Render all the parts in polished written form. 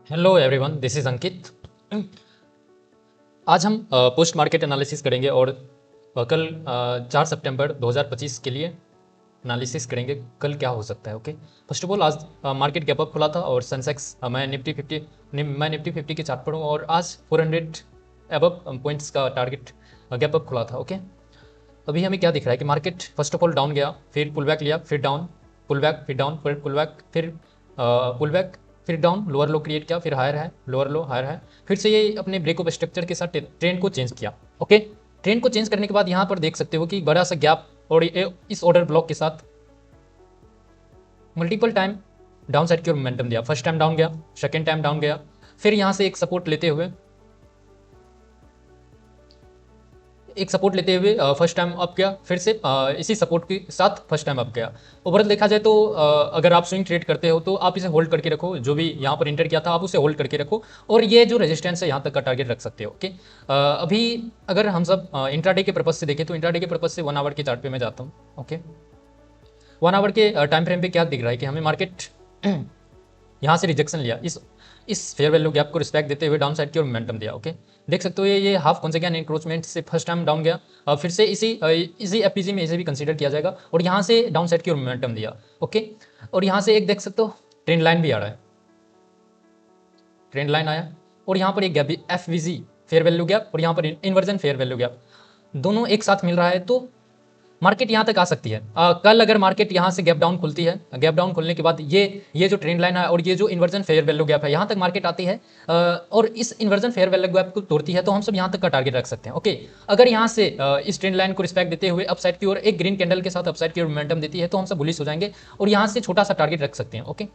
Hello everyone, this is अंकित। आज हम post market analysis करेंगे और कल 4 सितंबर 2025 के लिए एनालिसिस करेंगे कल क्या हो सकता है। ओके, फर्स्ट ऑफ ऑल आज मार्केट गैप अप खुला था और सेंसेक्स मैं निफ्टी 50 के चार्ट पर हूँ और आज 400 अबव पॉइंट्स का टारगेट गैप अप खुला था। ओके, अभी हमें क्या दिख रहा है कि market first of all down गया, फिर पुल बैक लिया, फिर डाउन, पुल बैक, फिर डाउन, फिर पुल बैक, फिर पुल बैक, फिर डाउन, लोअर लो क्रिएट किया, फिर हायर है, लोअर लो, हायर है, फिर से ये अपने ब्रेक ऑफ स्ट्रक्चर के साथ ट्रेंड को चेंज किया। ओके, ट्रेंड को चेंज करने के बाद यहाँ पर देख सकते हो कि बड़ा सा गैप और इस ऑर्डर ब्लॉक के साथ मल्टीपल टाइम डाउन साइड की ओर मोमेंटम दिया। फर्स्ट टाइम डाउन गया, सेकेंड टाइम डाउन गया, फिर यहाँ से एक सपोर्ट लेते हुए फर्स्ट टाइम अप गया, फिर से इसी सपोर्ट के साथ फर्स्ट टाइम अप गया। ओवरऑल देखा जाए तो अगर आप स्विंग ट्रेड करते हो तो आप इसे होल्ड करके रखो, जो भी यहाँ पर इंटर किया था आप उसे होल्ड करके रखो और ये जो रेजिस्टेंस है यहाँ तक का टारगेट रख सकते हो। ओके, अभी अगर हम सब इंट्राडे के पर्पज से देखें तो इंट्राडे के पर्पज से 1 आवर के चार्ट पे मैं जाता हूँ। ओके, 1 आवर के टाइम फ्रेम पे क्या दिख रहा है कि हमें मार्केट यहाँ से रिजेक्शन लिया, इस फेयर वैल्यू गैप को रिस्पेक्ट देते हुए डाउन साइड की ओर मोमेंटम दिया। ओके, देख सकते हो ये हाफ कॉन्सेक्वेंट इंक्रोचमेंट से फर्स्ट टाइम डाउन गया, फिर से इसी एफपीजी में इसे भी कंसीडर किया जाएगा और यहाँ से डाउन साइड की ओर मोमेंटम दिया। ओके, और यहाँ से एक देख सकते हो ट्रेंड लाइन भी आ रहा है, ट्रेंड लाइन आया और यहाँ पर एक गैप भी एफवीजी फेयर वैल्यू गैप और यहाँ पर इन्वर्जन फेयर वैल्यू गैप दोनों एक साथ मिल रहा है तो मार्केट यहाँ तक आ सकती है। कल अगर मार्केट यहाँ से गैप डाउन खुलती है, गैप डाउन खुलने के बाद ये जो ट्रेंड लाइन है और ये जो इन्वर्जन फेयर वैल्यू गैप है यहाँ तक मार्केट आती है और इस इन्वर्जन फेयर वैल्यू गैप को तोड़ती है तो हम सब यहाँ तक का टारगेट रख सकते हैं। ओके, अगर यहाँ से इस ट्रेंड लाइन को रिस्पेक्ट देते हुए अपसाइड की ओर एक ग्रीन कैंडल के साथ अपसाइड की ओर मोमेंटम देती है तो हम सब बुलिश हो जाएंगे और यहाँ से छोटा सा टारगेट रख सकते हैं। ओके,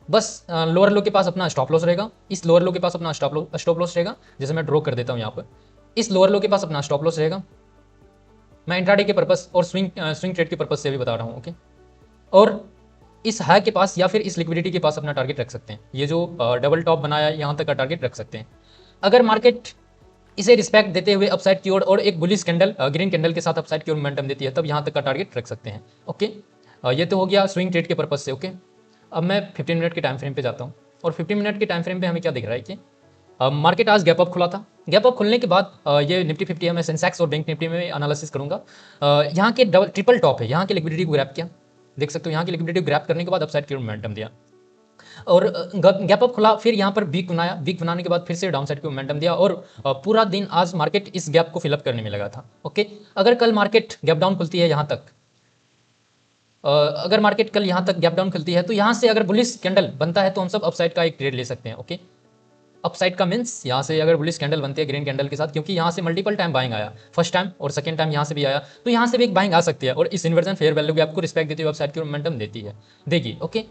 बस लोअर लो के पास अपना स्टॉप लॉस रहेगा, इस लोअर लो के पास अपना स्टॉप लॉस रहेगा, जैसे मैं ड्रॉ कर देता हूँ यहाँ पर, इस लोअर लो के पास अपना स्टॉप लॉस रहेगा। मैं इंट्राडे के पर्पस और स्विंग ट्रेड के पर्पस से भी बता रहा हूँ। ओके, और इस हाई के पास या फिर इस लिक्विडिटी के पास अपना टारगेट रख सकते हैं, ये जो डबल टॉप बनाया है यहाँ तक का टारगेट रख सकते हैं। अगर मार्केट इसे रिस्पेक्ट देते हुए अपसाइड की ओर और एक बुलिश कैंडल ग्रीन कैंडल के साथ अपसाइड की ओर मोमेंटम देती है तब यहाँ तक का टारगेट रख सकते हैं। ओके, ये तो हो गया स्विंग ट्रेड के पर्पस से। ओके, अब मैं 15 मिनट के टाइम फ्रेम पे जाता हूँ और 15 मिनट के टाइम फ्रेम पे हमें क्या दिख रहा है कि मार्केट आज गैप अप खुला था। गैप अप खुलने के बाद ये निफ्टी 50 है, मैं सेंसेक्स और बैंक निफ्टी में एनालिसिस करूंगा। यहाँ के ट्रिपल टॉप है, यहाँ की लिक्विडिटी को ग्रैप किया, देख सकते हो यहाँ की लिक्विडिटी को ग्रैप करने के बाद अपसाइड की मोमेंटम दिया और गैप अप खुला, फिर यहाँ पर वीक बनाया, वीक बनाने के बाद फिर से डाउन साइड की मोमेंटम दिया और पूरा दिन आज मार्केट इस गैप को फिलअप करने में लगा था। ओके, अगर कल मार्केट गैप डाउन खुलती है यहाँ तक, अगर मार्केट कल यहाँ तक गैप डाउन खुलती है तो यहाँ से अगर बुलिश कैंडल बनता है तो हम सब अपसाइड का एक ट्रेड ले सकते हैं। ओके, अपसाइड का मीन्स यहाँ से अगर बुलिश कैंडल बनती है ग्रीन कैंडल के साथ, क्योंकि यहाँ से मल्टीपल टाइम बाइंग आया, फर्स्ट टाइम और सेकंड टाइम यहाँ से भी आया तो यहाँ से भी एक बाइंग आ सकती है और इस इन्वर्जन फेयर वैल्यू गैप को रिस्पेक्ट देते हुए अपसाइड की मोमेंटम देगी। Okay,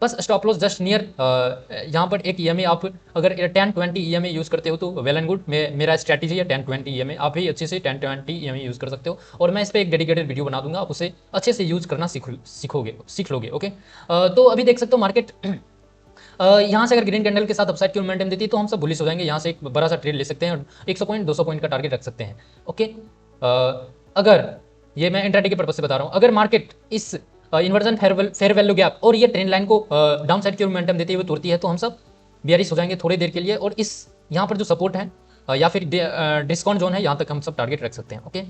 bus stop loss just near यहाँ पर एक ईएमए आप अगर 10-20 ईएमए यूज़ करते हो तो वेल एंड गुड। मेरा स्ट्रैटेजी है 10-20 ईएमए, आप भी अच्छे से 10-20 ईएमए यूज़ कर सकते हो और मैं इस पर एक डेडिकेटेड वीडियो बना दूंगा, आप उसे अच्छे से यूज़ करना सीख लोगे। ओके, तो अभी देख सकते हो मार्केट यहाँ से अगर ग्रीन कैंडल के साथ अपसाइड की मोमेंटम देती है तो हम सब बुलिश हो जाएंगे, यहाँ से एक बड़ा सा ट्रेड ले सकते हैं और 100 पॉइंट 200 पॉइंट का टारगेट रख सकते हैं। ओके, अगर ये मैं इंट्राडे के पर्पज से बता रहा हूँ, अगर मार्केट इस इन्वर्जन फेयर वैल्यू गैप और ये ट्रेंड लाइन को डाउन साइड की मोमेंटम देते हुए तोड़ती है तो हम सब बेयरिश हो जाएंगे थोड़ी देर के लिए और इस यहाँ पर जो सपोर्ट है या फिर डिस्काउंट जोन है यहाँ तक हम सब टारगेट रख सकते हैं। ओके,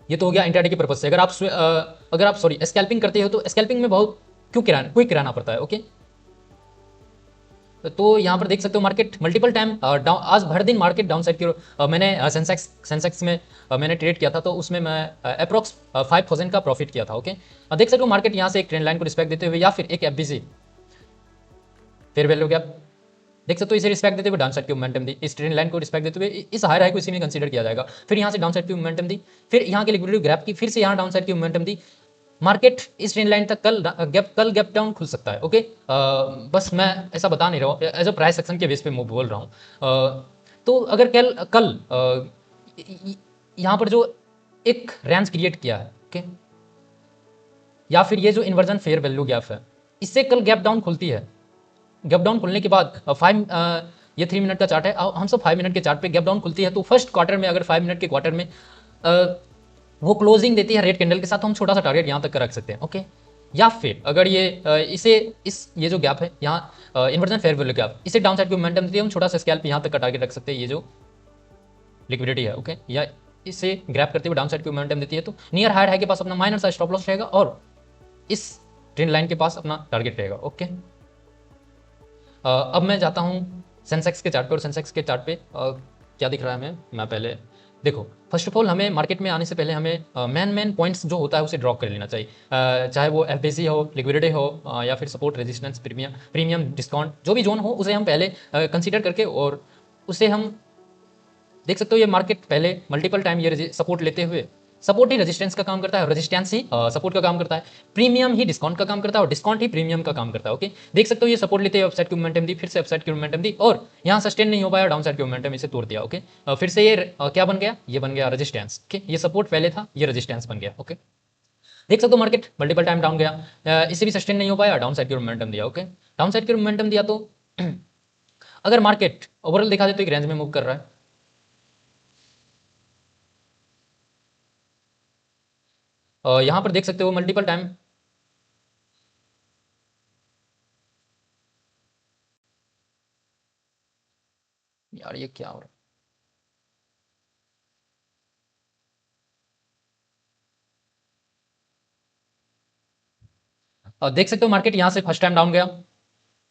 ये तो हो गया इंट्राडे के पर्पज से। अगर आप सॉरी स्कैल्पिंग करते हो तो स्कैल्पिंग में बहुत क्विक रहना पड़ता है। ओके, तो यहाँ पर देख सकते हो मार्केट मल्टीपल टाइम आज भर दिन मार्केट डाउन साइड की मैंने सेंसेक्स में मैंने ट्रेड किया था तो उसमें मैं अप्रॉक्स 5,000 का प्रॉफिट किया था। ओके, देख सकते हो मार्केट यहाँ से एक ट्रेंड लाइन को रिस्पेक्ट देते हुए या फिर एक एफबीसी फेयर वैल्यू गैप देख सकते हो इसे रिस्पेक्ट देते हुए डाउन साइड की मोमेंटम दी, इस ट्रेंड लाइन को रिस्पेक्ट देते हुए इस हायर हाई को इसी में कंसीडर किया जाएगा, फिर यहाँ से डाउन साइड की मोमेंटम दी, फिर यहाँ की लिक्विडिटी ग्रैप की, फिर से यहाँ डाउन साइड की मोमेंटम दी। मार्केट इस ट्रेंड लाइन तक कल गैप डाउन खुल सकता है। ओके, बस मैं ऐसा बता नहीं रहा हूँ, एज अ प्राइस सेक्शन के बेस पे बोल रहा हूँ। तो अगर कल यहाँ पर जो एक रेंज क्रिएट किया है, ओके, या फिर ये जो इन्वर्जन फेयर वैल्यू गैप है इससे कल गैप डाउन खुलती है, गैप डाउन खुलने के बाद ये 3 मिनट का चार्ट है, हम सब 5 मिनट के चार्ट पे गैप डाउन खुलती है तो फर्स्ट क्वार्टर में अगर 5 मिनट के क्वार्टर में वो क्लोजिंग देती है रेड कैंडल के साथ तो हम छोटा सा टारगेट यहाँ तक का रख सकते हैं। ओके, या फिर अगर ये ये जो गैप है यहाँ इन्वर्जन फेयर वैल्यू गैप, इसे डाउन साइड की मोमेंटम देती है, हम छोटा सा स्कैल्प यहाँ तक का टारगेट रख सकते हैं, ये जो लिक्विडिटी है, ओके, या इसे ग्रैप करते हुए डाउन साइड की मोमेंटम देती है, तो नियर हायर हाई के पास अपना माइनर सा स्टॉप लॉस रहेगा और इस ट्रेंड लाइन के पास अपना टारगेट रहेगा, ओके। अब मैं जाता हूँ सेंसेक्स के चार्ट पे, और सेंसेक्स के चार्ट पे क्या दिख रहा है हमें, मैं पहले देखो, फर्स्ट ऑफ ऑल हमें मार्केट में आने से पहले हमें मेन पॉइंट्स जो होता है उसे ड्रॉ कर लेना चाहिए, चाहे वो एफबीसी हो, लिक्विडिटी हो, या फिर सपोर्ट, रेजिस्टेंस, प्रीमियम डिस्काउंट, जो भी जोन हो उसे हम पहले कंसीडर करके, और उसे हम देख सकते हो ये मार्केट पहले मल्टीपल टाइम ये सपोर्ट लेते हुए, सपोर्ट ही रेजिस्टेंस का काम करता है, रेजिस्टेंस ही सपोर्ट का काम करता है, प्रीमियम ही डिस्काउंट का काम करता है, और डिस्काउंट ही प्रीमियम का काम करता है, ओके। देख सकते हो ये सपोर्ट लेते हुए अपसाइड की मोमेंटम दी, फिर से अपसाइड की मोमेंटम दी, और यहाँ सस्टेन नहीं हो पाया, डाउन साइड की मोमेंटम इसे तोड़ दिया, ओके। फिर से ये क्या बन गया, ये बन गया रेजिस्टेंस, ओके। ये सपोर्ट पहले था, ये रेजिस्टेंस बन गया, ओके। देख सकते हो मार्केट मल्टीपल टाइम डाउन गया, इसे भी सस्टेन नहीं हो पाया, डाउन साइड की मोमेंटम दिया, ओके। डाउन साइड की मोमेंटम दिया तो अगर मार्केट ओवरऑल देखा जाए तो एक रेंज में मूव कर रहा है, यहां पर देख सकते हो मल्टीपल टाइम, यार ये क्या हो रहा है, देख सकते हो मार्केट यहां से फर्स्ट टाइम डाउन गया,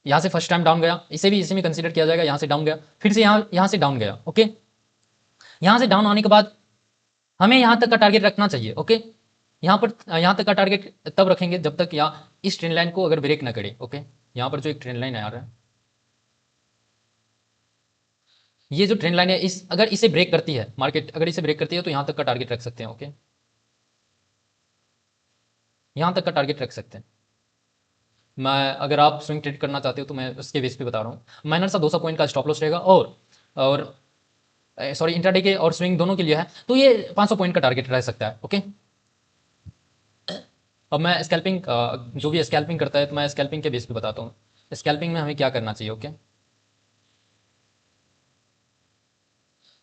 यहां से फर्स्ट टाइम डाउन गया, इसे भी इसी में कंसीडर किया जाएगा, यहां से डाउन गया, फिर से यहां से डाउन गया, ओके। यहां से डाउन आने के बाद हमें यहां तक का टारगेट रखना चाहिए, ओके। यहां पर यहां तक का टारगेट तब रखेंगे जब तक या इस ट्रेंड लाइन को अगर ब्रेक ना करे, ओके। यहां पर जो एक ट्रेंड लाइन आ रहा है, ये जो ट्रेंड लाइन है, इस अगर इसे ब्रेक करती है मार्केट, अगर इसे ब्रेक करती है तो यहां तक का टारगेट रख सकते हैं, ओके। यहां तक का टारगेट रख सकते हैं। मैं अगर आप स्विंग ट्रेड करना चाहते हो तो मैं उसके बेस पे बता रहा हूँ, माइनर सा 200 पॉइंट का स्टॉप लॉस रहेगा, और सॉरी इंट्राडे के और स्विंग दोनों के लिए है, तो ये 500 पॉइंट का टारगेट रह सकता है, ओके। अब मैं स्कैल्पिंग, जो भी स्कैल्पिंग करता है तो मैं स्कैल्पिंग के बेस पे बताता हूँ, स्कैल्पिंग में हमें क्या करना चाहिए, ओके।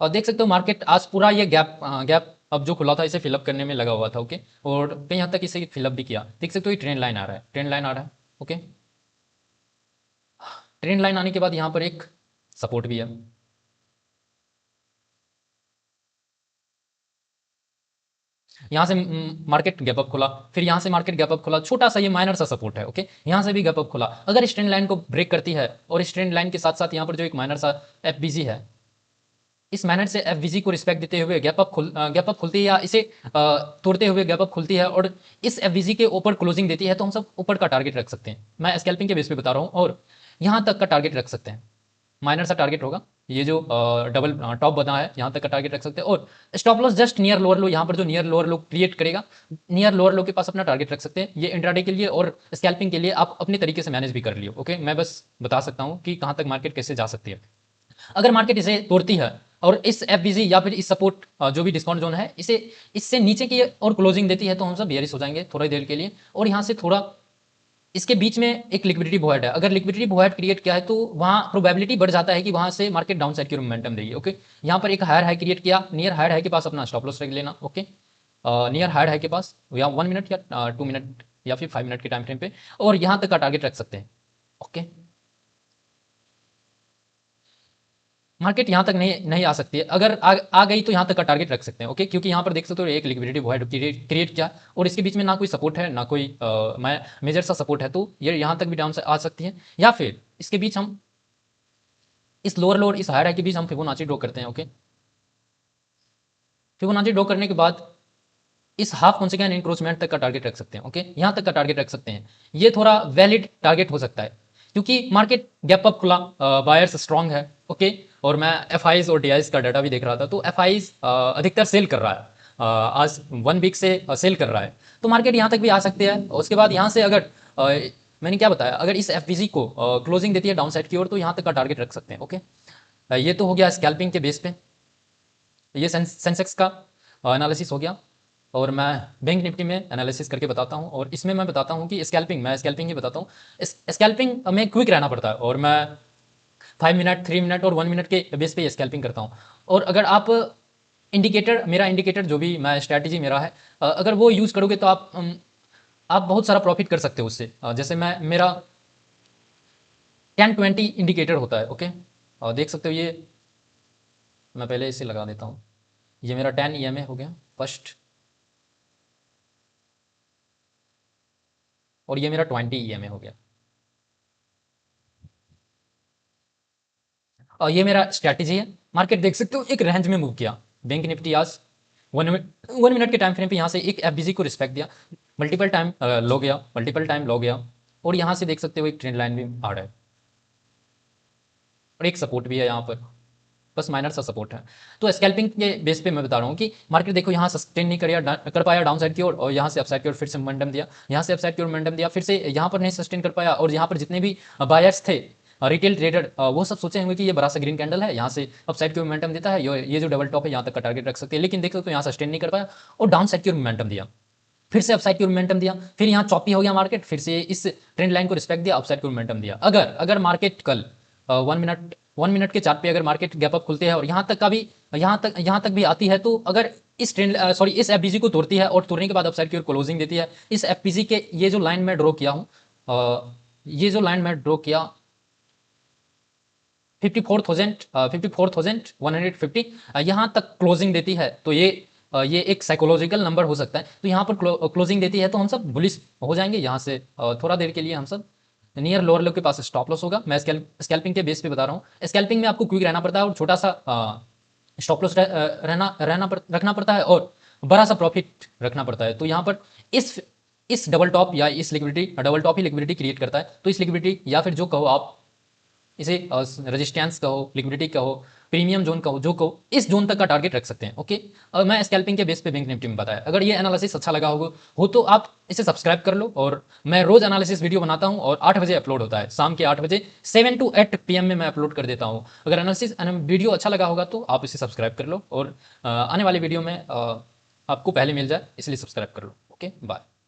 और देख सकते हो मार्केट आज पूरा ये गैप अब जो खुला था इसे फिलअप करने में लगा हुआ था, ओके। और कहीं हद तक इसे फिलअप भी किया, देख सकते हो ये ट्रेंड लाइन आ रहा है, ट्रेंड लाइन आ रहा है, ओके। ट्रेंड लाइन आने के बाद यहाँ पर एक सपोर्ट भी है, यहाँ से मार्केट गैप अप खुला, फिर यहाँ से मार्केट गैप अप खुला, छोटा सा ये माइनर सा सपोर्ट है, ओके। यहाँ से भी गैप अप खुला, अगर इस ट्रेंड लाइन को ब्रेक करती है, और इस ट्रेंड लाइन के साथ साथ यहाँ पर जो एक माइनर सा एफबीजी है, इस माइनर से एफबीजी को रिस्पेक्ट देते हुए गैप अप खुलती है, या इसे तोड़ते हुए गैप अप खुलती है और इस एफबीजी के ऊपर क्लोजिंग देती है, तो हम सब ऊपर का टारगेट रख सकते हैं, मैं स्कैल्पिंग के बेस पे बता रहा हूँ, और यहाँ तक का टारगेट रख सकते हैं, माइनर सा टारगेट होगा, ये जो डबल टॉप बना है यहाँ तक का टारगेट रख सकते हैं, और stop loss just near lower लो, यहाँ पर जो नियर लोअर लो क्रिएट करेगा, नियर लोअर लो के पास अपना टारगेट रख सकते हैं। ये इंट्राडे के लिए और स्कैल्पिंग के लिए आप अपने तरीके से मैनेज भी कर लियो, ओके। मैं बस बता सकता हूँ कि कहाँ तक मार्केट कैसे जा सकती है। अगर मार्केट इसे तोड़ती है और इस एफबीजी या फिर इस सपोर्ट जो भी डिस्काउंट जोन है इसे इससे नीचे की और क्लोजिंग देती है, तो हम सब बेयरिश हो जाएंगे थोड़ी देर के लिए, और यहाँ से थोड़ा इसके बीच में एक लिक्विडिटी वॉइड है, अगर लिक्विडिटी वॉइड क्रिएट किया है तो वहाँ प्रोबेबिलिटी बढ़ जाता है कि वहाँ से मार्केट डाउन साइड की मोमेंटम देगी, ओके। यहाँ पर एक हायर हाई क्रिएट किया, नियर हायर हाई के पास अपना स्टॉप लॉस रख लेना, ओके। नियर हायर हाई के पास या 1 मिनट या 2 मिनट या फिर 5 मिनट के टाइम फ्रेम पे, और यहाँ तक का टारगेट रख सकते हैं, ओके। मार्केट यहाँ तक नहीं आ सकती है, अगर आ गई तो यहाँ तक का टारगेट रख सकते हैं, ओके। क्योंकि यहाँ पर देख सकते हो एक लिक्विडिटी वॉइड क्रिएट किया, और इसके बीच में ना कोई सपोर्ट है ना कोई मेजर सा सपोर्ट है, तो ये यहाँ तक भी डाउन से आ सकती है, या फिर इसके बीच हम इस लोअर लोअर इस हायर हाई के बीच हम फिबोनाची ड्रॉ करते हैं, ओके। फिबोनाची ड्रॉ करने के बाद इस हाफ कॉन्सिक्वेंट इंक्रोचमेंट तक का टारगेट रख सकते हैं, ओके। यहाँ तक का टारगेट रख सकते हैं, ये थोड़ा वैलिड टारगेट हो सकता है, क्योंकि मार्केट गैप अप खुला, बायर्स स्ट्रांग है, ओके। और मैं एफ और डी का डाटा भी देख रहा था, तो एफ अधिकतर सेल कर रहा है, आज 1 वीक से सेल कर रहा है, तो मार्केट यहाँ तक भी आ सकते हैं। उसके बाद यहाँ से अगर मैंने क्या बताया, अगर इस एफ को क्लोजिंग देती है डाउन साइड की ओर, तो यहाँ तक का टारगेट रख सकते हैं, ओके। ये तो हो गया स्कैल्पिंग के बेस पे, ये सेंसेक्स का एनालिसिस हो गया, और मैं बैंक निफ्टी में एनालिसिस करके बताता हूँ, और इसमें मैं बताता हूँ कि मैं स्कैल्पिंग ही बताता हूँ, स्कैल्पिंग में क्विक रहना पड़ता है, और मैं 5 मिनट 3 मिनट और 1 मिनट के बेस पे स्कैल्पिंग करता हूँ। और अगर आप मेरा इंडिकेटर जो भी मैं स्ट्रैटेजी मेरा है, अगर वो यूज़ करोगे तो आप आप बहुत सारा प्रॉफिट कर सकते हो उससे। जैसे मैं मेरा 10-20 इंडिकेटर होता है, ओके। और देख सकते हो ये, मैं पहले इसे लगा देता हूँ। ये मेरा 10 EMA हो गया फर्स्ट, और ये मेरा 20 EMA हो गया। और ये मेरा स्ट्रैटेजी है। मार्केट देख सकते हो एक रेंज में मूव किया। बैंक निफ्टी आज 1 मिनट के टाइम फ्रेम पे यहाँ से एक FBC को रिस्पेक्ट दिया, मल्टीपल टाइम लो गया, मल्टीपल टाइम लो गया, और यहाँ से देख सकते हो एक ट्रेंड लाइन भी आ रहा है, और एक सपोर्ट भी है यहाँ पर, बस माइनर सा सपोर्ट है। तो स्कैल्पिंग के बेस पे मैं बता रहा हूँ कि मार्केट देखो यहाँ सस्टेन नहीं कर पाया डाउन साइड की ओर, और यहाँ से अपसाइड की ओर फिर से मोमेंटम दिया, यहाँ से अपसाइड की ओर मोमेंटम दिया, फिर से यहाँ पर नहीं सस्टेन कर पाया, और यहाँ पर जितने भी बायर्स थे, रिटेल ट्रेडर, वो सब सोचे होंगे कि ये बड़ा सा ग्रीन कैंडल है, यहाँ से अपसाइड की ओर मोमेंटम देता है, ये जो डबल टॉप है यहाँ तक का टारगेट रख सकते हैं, लेकिन देखो तो यहाँ सस्टेन नहीं कर पाया और डाउन साइड की ओर मोमेंटम दिया, फिर से अपसाइड की ओर मोमेंटम दिया, फिर यहाँ चॉपी हो गया मार्केट, फिर से इस ट्रेंड लाइन को रिस्पेक्ट दिया, अपसाइड की ओर मोमेंटम दिया। अगर अगर मार्केट कल 1 मिनट के चार्ट पे अगर मार्केट गैप अप खुलते हैं और यहाँ तक भी आती है, तो अगर इस ट्रेंड सॉरी इस FBC को तोड़ती है और तोड़ने के बाद अपसाइड की ओर क्लोजिंग देती है, इस FBC के ये जो लाइन मैं ड्रॉ किया हूँ, ये जो लाइन मैं ड्रॉ किया 54,150, यहाँ तक क्लोजिंग देती है, तो ये एक साइकोलॉजिकल नंबर हो सकता है। तो यहाँ पर क्लोजिंग देती है तो हम सब बुलिश हो जाएंगे। यहाँ से थोड़ा देर के लिए हम सब नियर लोअर लो के पास स्टॉप लॉस होगा। मैं स्कैल्पिंग के बेस पे बता रहा हूँ। स्कैल्पिंग में आपको क्विक रहना पड़ता है और छोटा सा स्टॉप लॉस रखना पड़ता है, और बड़ा सा प्रॉफिट रखना पड़ता है। तो यहाँ पर इस डबल टॉप या इस लिक्विडिटी, डबल टॉप ही लिक्विडिटी क्रिएट करता है। तो इस लिक्विडिटी या फिर जो कहो आप इसे रेजिस्टेंस कहो, लिक्विडिटी कहो, प्रीमियम जोन कहो, जो कहो, इस जोन तक का टारगेट रख सकते हैं, ओके। और मैं स्कैल्पिंग के बेस पे बैंक निफ्टी में बताया। अगर ये एनालिसिस अच्छा लगा हो तो आप इसे सब्सक्राइब कर लो। और मैं रोज एनालिसिस वीडियो बनाता हूँ और 8 बजे अपलोड होता है, शाम के 8 बजे 7 to 8 PM में मैं अपलोड कर देता हूँ। अगर एनालिसिस वीडियो अच्छा लगा होगा तो आप इसे सब्सक्राइब कर लो, और आने वाले वीडियो में आपको पहले मिल जाए, इसलिए सब्सक्राइब कर लो, ओके। बाय।